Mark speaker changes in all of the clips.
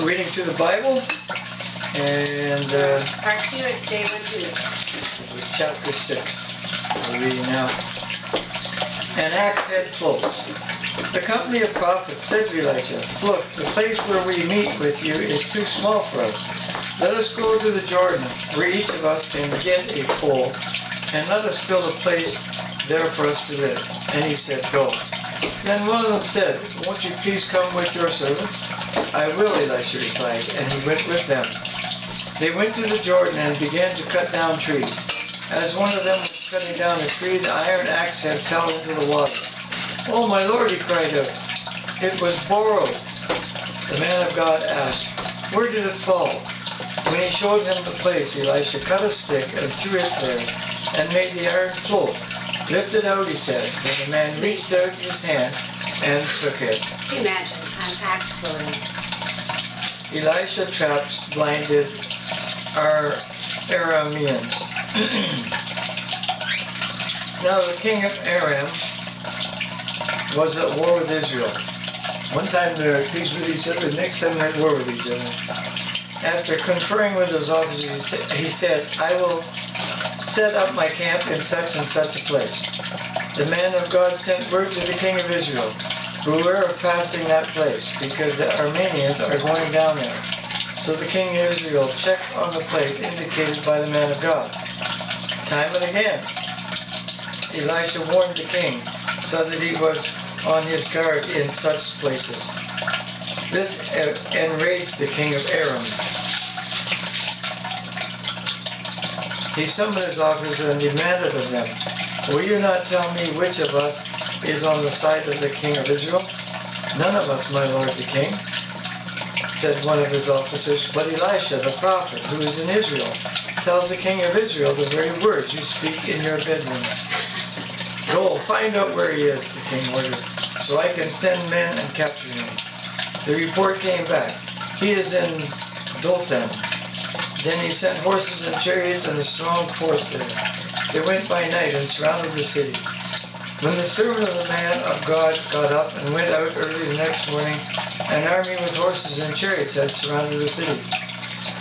Speaker 1: We're reading through the Bible, and
Speaker 2: Part 2 is day 1
Speaker 1: chapter 6. We're reading now. An axe head close. The company of prophets said to Elijah, "Look, the place where we meet with you is too small for us. Let us go to the Jordan, where each of us can get a pole, and let us build a place there for us to live." And he said, "Go." Then one of them said, "Won't you please come with your servants?" "I will," Elisha replied, and he went with them. They went to the Jordan and began to cut down trees. As one of them was cutting down a tree, the iron axe head fell into the water. "Oh, my Lord," he cried out, "it was borrowed." The man of God asked, "Where did it fall?" When he showed him the place, Elisha cut a stick and threw it there, and made the iron float. "Lift it out," he said. Then the man reached out his hand and took it.
Speaker 2: Can you imagine an axe floating?
Speaker 1: Elisha traps blinded Arameans. Now the king of Aram was at war with Israel. One time they were at peace with each other, the next time they're at war with each other. After conferring with his officers, he said, "I will set up my camp in such and such a place." The man of God sent word to the king of Israel, "Beware of passing that place, because the Arameans are going down there." So the king of Israel checked on the place indicated by the man of God. Time and again, Elisha warned the king so that he was on his guard in such places. This enraged the king of Aram. He summoned his officers and demanded of them, "Will you not tell me which of us is on the side of the king of Israel?" "None of us, my lord the king," said one of his officers, "but Elisha the prophet, who is in Israel, tells the king of Israel the very words you speak in your bedroom." "Go, find out where he is," the king ordered, "so I can send men and capture him." The report came back, "He is in Dothan." Then he sent horses and chariots and a strong force there. They went by night and surrounded the city. When the servant of the man of God got up and went out early the next morning, an army with horses and chariots had surrounded the city.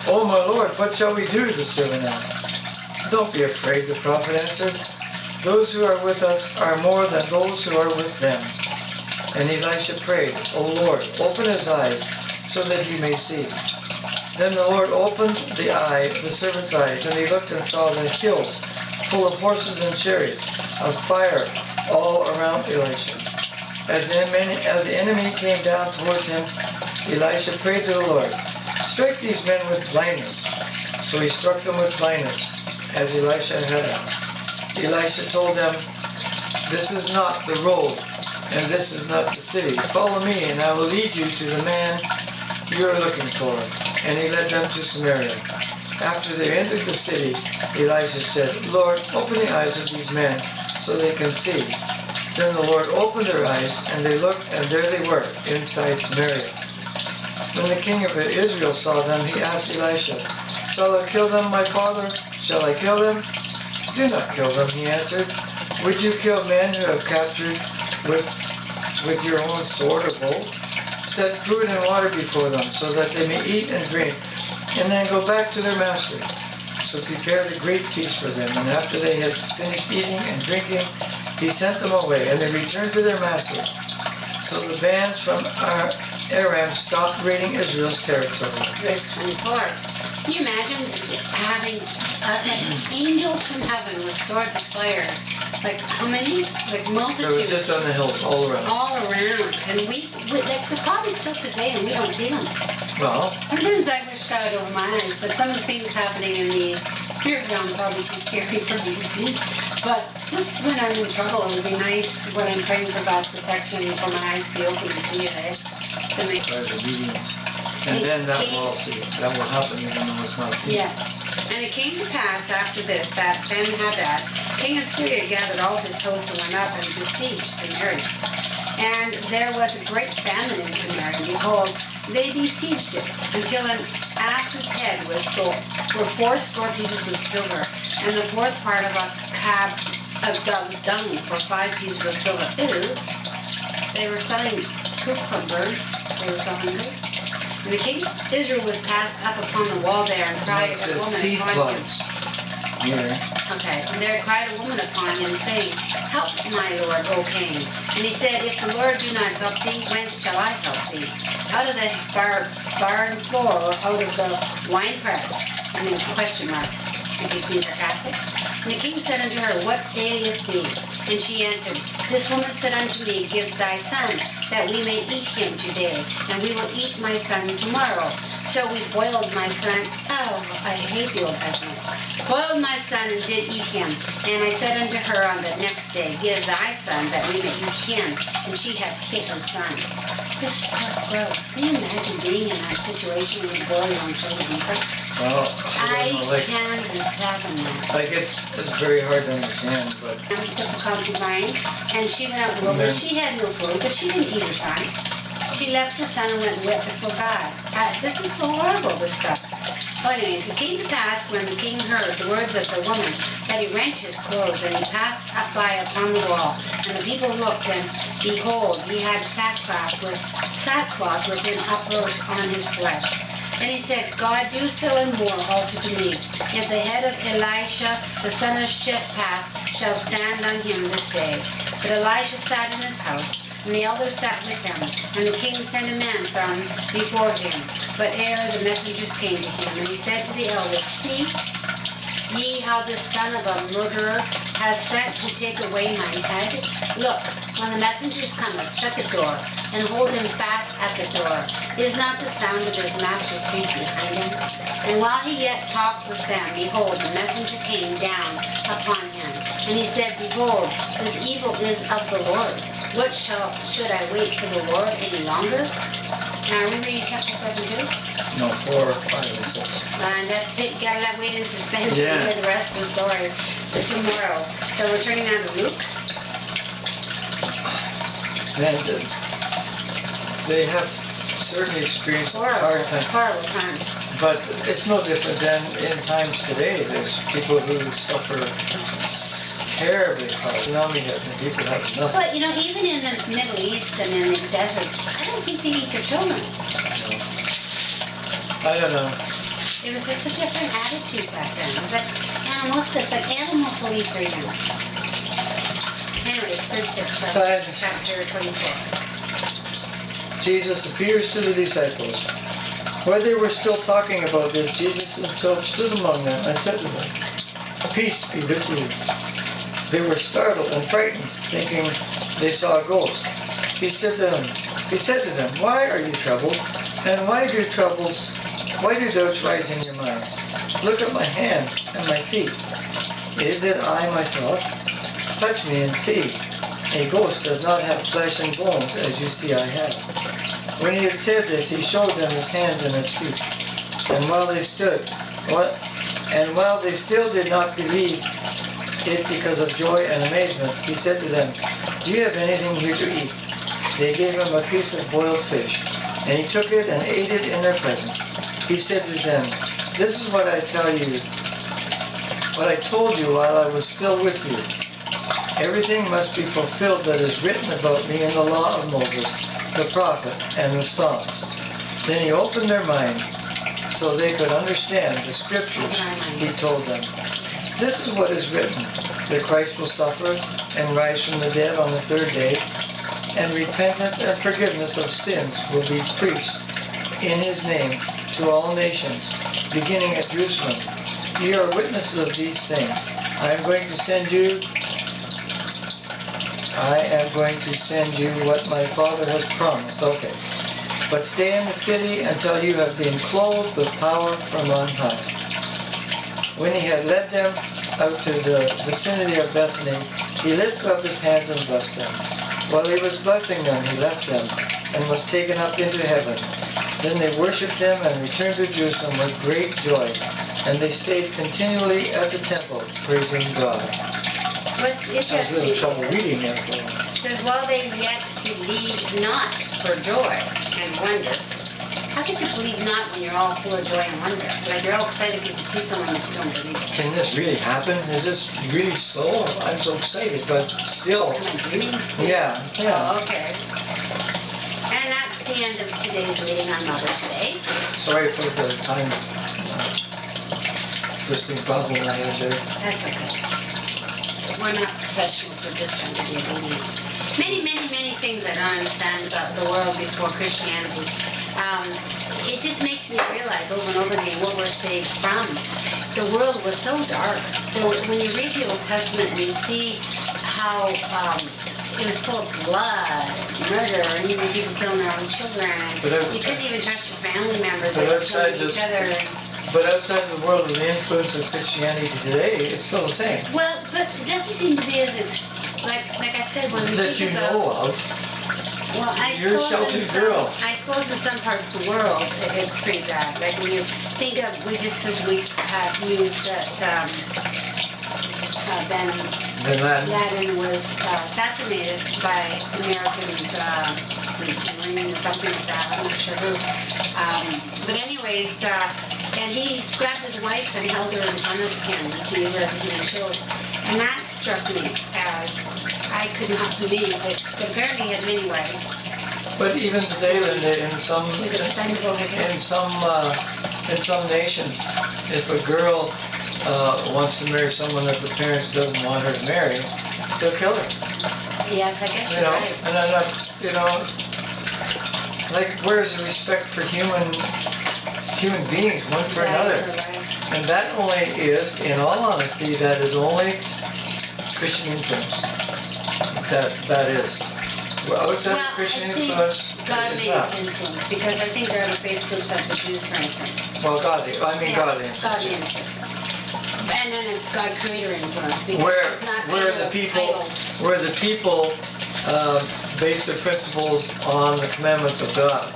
Speaker 1: "Oh, my lord, what shall we do?" the servant asked. "Don't be afraid," the prophet answered. "Those who are with us are more than those who are with them." And Elisha prayed, "O Lord, open his eyes so that he may see." Then the Lord opened the servant's eyes, and he looked and saw the hills full of horses and chariots, of fire all around Elisha. As the enemy came down towards him, Elisha prayed to the Lord, "Strike these men with blindness." So he struck them with blindness, as Elisha had asked. Elisha told them, "This is not the road, and this is not the city. Follow me, and I will lead you to the man you are looking for." And he led them to Samaria. After they entered the city, Elisha said, "Lord, open the eyes of these men so they can see." Then the Lord opened their eyes, and they looked, and there they were, inside Samaria. When the king of Israel saw them, he asked Elisha, "Shall I kill them, my father? Shall I kill them?" "Do not kill them," he answered. "Would you kill men who have captured with your own sword or bow? Set food and water before them, so that they may eat and drink, and then go back to their master." So he prepared a great feast for them, and after they had finished eating and drinking, he sent them away, and they returned to their master. So the bands from Aram stopped raiding Israel's territory.
Speaker 2: Verse 24. Can you imagine having angels from heaven with swords of fire? Like how many? Like multitudes.
Speaker 1: So it was just on the hills, all around.
Speaker 2: All around. And we like, they're probably still today, and we don't see them.
Speaker 1: Well,
Speaker 2: Sometimes I wish God over my eyes, but some of the things happening in the spirit realm are probably too scary for me to see. But just when I'm in trouble, it would be nice when I'm praying for God's protection for my eyes to be open to see it, eh? To make
Speaker 1: by the meetings. And then that will all see it. That will happen even though it's not seen.
Speaker 2: Yes. And it came to pass after this that Ben-Hadad, king of Syria, gathered all his hosts and went up and besieged Samaria. And there was a great famine in Samaria. Behold, they besieged it until an ass's head was sold for 80 pieces of silver, and the fourth part of a cab of dove's dung for 5 pieces of silver. Ew. They were selling cucumber. They were so hungry. And the king of Israel was passed up upon the wall there, and cried a woman
Speaker 1: seed
Speaker 2: upon him.
Speaker 1: pods here.
Speaker 2: Okay, and there cried a woman upon him, saying, Help, my lord, O king. And he said, If the Lord do not help thee, whence shall I help thee? Out of the barn floor, or out of the winepress? And then question mark. If he's being sarcastic. And the king said unto her, What aileth thee? And she answered, This woman said unto me, Give thy son, that we may eat him today, and we will eat my son tomorrow. So we boiled my son. Oh, I hate the Old Testament. Boiled my son and did eat him. And I said unto her on the next day, Give thy son, that we may eat him. And she hath hid her son. This is so gross. Can you imagine being in that situation when you boil your own children?
Speaker 1: Well,
Speaker 2: I
Speaker 1: like,
Speaker 2: can't fathom that.
Speaker 1: like it's very hard to understand, but
Speaker 2: Difficulty mine, and she went out in the wilderness. She had no food, but she didn't eat her son. She left her son and went and wept before God. This is so horrible, this stuff. Well, anyways, it came to pass when the king heard the words of the woman that he rent his clothes, and he passed up by upon the wall. And the people looked, and behold, he had sackcloth within uppermost on his flesh. And he said, God, do so and more also to me, if the head of Elisha, the son of Shaphat, shall stand on him this day. But Elisha sat in his house, and the elders sat with him. And the king sent a man from before him. But ere the messengers came to him, and he said to the elders, See ye how the son of a murderer has sent to take away my head? Look, when the messengers cometh, shut the door, and hold him fast at the door. Is not the sound of his master's feet behind him? And while he yet talked with them, behold, the messenger came down upon him. And he said, Behold, this evil is of the Lord. What should I wait for the Lord any longer? Now, are we reading chapter 7 too?
Speaker 1: no, 4, 5, and 6.
Speaker 2: And that's it. You gotta wait in suspense
Speaker 1: Yeah.
Speaker 2: to hear the rest of the story for tomorrow. So we're turning on to Luke.
Speaker 1: And they have certainly experienced hard times.
Speaker 2: Horrible times.
Speaker 1: But it's no different than in times today. There's people who suffer terribly hard. Tsunami hit and people have nothing.
Speaker 2: But, you know, even in the Middle East and in the desert, I don't think they eat their children.
Speaker 1: I don't know.
Speaker 2: It was such a different attitude back then. It was like animalistic, like animals will eat their young. Anyways, verse 6 of chapter 24.
Speaker 1: Jesus appears to the disciples. While they were still talking about this, Jesus himself stood among them and said to them, Peace be with you. They were startled and frightened, thinking they saw a ghost. He said to them, Why are you troubled? And why do doubts rise in your minds? Look at my hands and my feet. Is it I myself? Touch me and see. A ghost does not have flesh and bones, as you see I have. When he had said this, he showed them his hands and his feet. And while they still did not believe it because of joy and amazement, he said to them, Do you have anything here to eat? They gave him a piece of boiled fish, and he took it and ate it in their presence. He said to them, This is what I told you while I was still with you. Everything must be fulfilled that is written about me in the law of Moses, the prophet, and the Psalms. Then he opened their minds so they could understand the scriptures he told them. This is what is written, that Christ will suffer and rise from the dead on the third day, and repentance and forgiveness of sins will be preached in his name to all nations, beginning at Jerusalem. You are witnesses of these things. I am going to send you what my Father has promised. Okay. But stay in the city until you have been clothed with power from on high. When he had led them out to the vicinity of Bethany, he lifted up his hands and blessed them. While he was blessing them, he left them and was taken up into heaven. Then they worshipped him and returned to Jerusalem with great joy, and they stayed continually at the temple, praising God.
Speaker 2: What's
Speaker 1: I was
Speaker 2: interesting
Speaker 1: having trouble reading that for a while.
Speaker 2: says, While they yet believed not for joy and wonder. How could you believe not when you're all full of joy and wonder? Like you're all excited because you see someone that you don't believe.
Speaker 1: Can this really happen? Is this really so? I'm so excited, but still.
Speaker 2: Am I dreaming?
Speaker 1: Yeah.
Speaker 2: Oh, okay. And that the end of today's meeting on Mother's Day.
Speaker 1: Sorry for the time twisting problem I had there.
Speaker 2: That's okay. We're not professionals, we're just trying to be obedient. Many things I don't understand about the world before Christianity. It just makes me realize over and over again what we're saved from. The world was so dark. When you read the Old Testament and you see how it was full of blood, murder, and even people killing their own children. You couldn't even trust your family members. They were killing each other.
Speaker 1: But outside the world of the influence of Christianity today, it's still the same.
Speaker 2: Well, but it doesn't seem to be as like I said when we
Speaker 1: that
Speaker 2: think
Speaker 1: you
Speaker 2: about,
Speaker 1: know of.
Speaker 2: Well,
Speaker 1: you're a sheltered girl.
Speaker 2: I suppose in some parts of the world it's pretty bad. Like when you think of, we just this week had news that Bin Laden was assassinated by Americans, Marine or something like that. I'm not sure who. But anyways, and he grabbed his wife and held her in front of him to use her as a human shield. And that struck me as I could not believe it. But apparently he had many wives.
Speaker 1: But even today, in some nations, if a girl wants to marry someone that the parents doesn't want her to marry, they'll kill her.
Speaker 2: Yes, I guess you're right.
Speaker 1: And I'm not, like, where's the respect for human beings, one for another?
Speaker 2: Right.
Speaker 1: And that only is, in all honesty, that is only Christian influence. That is. Outside of Christian influence,
Speaker 2: godly influence, because I think there are other faith groups like the Jews, for instance.
Speaker 1: Well, godly influence.
Speaker 2: Godly influence. And then it's God creator influence, because it's not
Speaker 1: where the people base their principles on the commandments of God.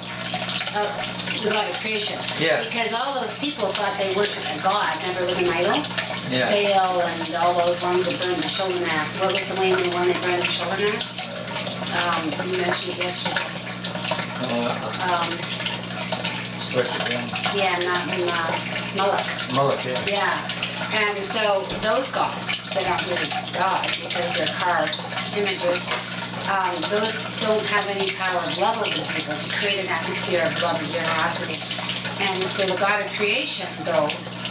Speaker 2: The God of creation.
Speaker 1: Yeah.
Speaker 2: Because all those people thought they worshipped a God, never living idol.
Speaker 1: Yeah.
Speaker 2: Baal and all those ones that burned the children at. What was the name of the one that burned the children at? You mentioned it yesterday.
Speaker 1: Start again.
Speaker 2: Yeah, not Moloch.
Speaker 1: Moloch, yeah.
Speaker 2: Yeah. And so those gods, they're not really gods because they're carved images. Those don't have any power of love over the people to create an atmosphere of love and generosity. And so the God of creation, though,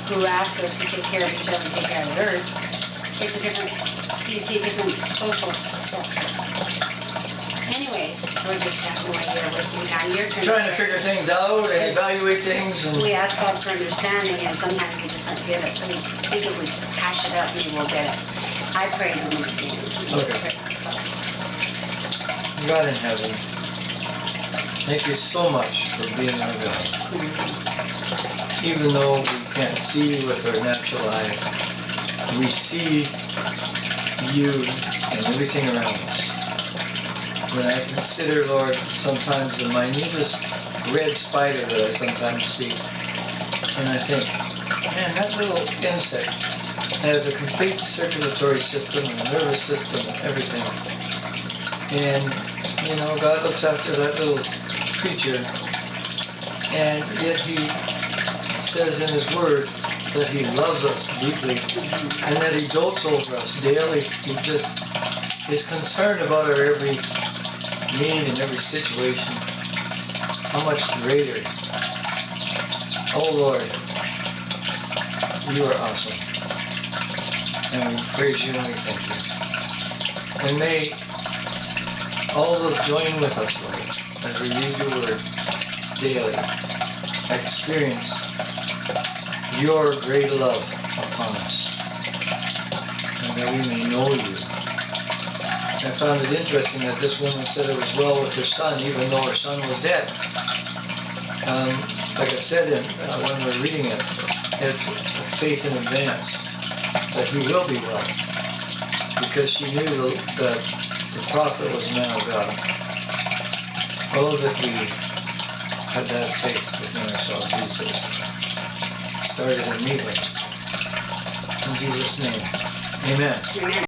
Speaker 2: who asks us to take care of each other and take care of the earth, it's a different, you see a different social structure. Anyways, we're just chatting away here, wasting time. Your turn.
Speaker 1: Trying to figure things out and evaluate things. And
Speaker 2: we ask God for understanding, and sometimes we just don't get it. So we think if we hash it out, maybe we'll get it. I pray that we do.
Speaker 1: Okay. God in heaven, thank you so much for being our God. Even though we can't see you with our natural eye, we see you and everything around us. When I consider, Lord, sometimes the minutest red spider that I sometimes see, and I think, man, that little insect has a complete circulatory system and nervous system and everything. And, God looks after that little creature, and yet He says in His Word that He loves us deeply, and that He dotes over us daily. He just is concerned about our every need and every situation. How much greater. Oh Lord, you are awesome. And we praise you and we thank you. And may all those join with us, Lord, as we read your word daily, experience your great love upon us, and that we may know you. I found it interesting that this woman said it was well with her son, even though her son was dead. Like I said when we were reading it, it's faith in advance that he will be well, because she knew that the prophet was a man of God. Oh, that we had that faith within ourselves, Jesus. Started immediately. In Jesus' name, amen.